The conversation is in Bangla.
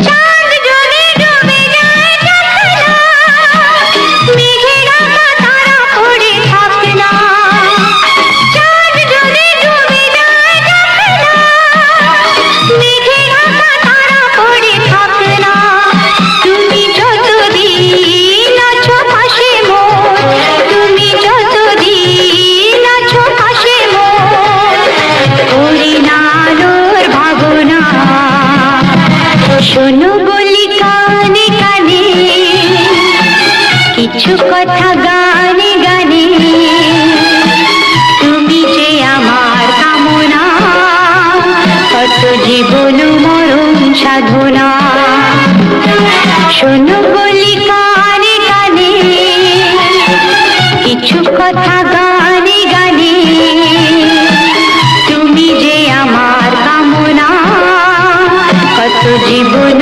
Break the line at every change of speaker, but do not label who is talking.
চাঁদ যদি ডুবে যায় তখনো মেঘের আঁকা তারা পড়ে থাকে না। চাঁদ যদি ডুবে যায় তখনো মেঘের আঁকা তারা পড়ে থাকে না। তুমি যতদিন আছো পাশে মোর, তুমি যতদিন আছো পাশে মোর, করি না আলোর ভাবনা। শোনো বলি কানে কানে কিছু কথা গানে গানে, তুমি যে আমার কামনা, কত জীবন মরণ সাধনা। শোনো বলি কানে কানে কিছু কথা গানে গানে, তুমি যে আমার কামনা, কত জীবন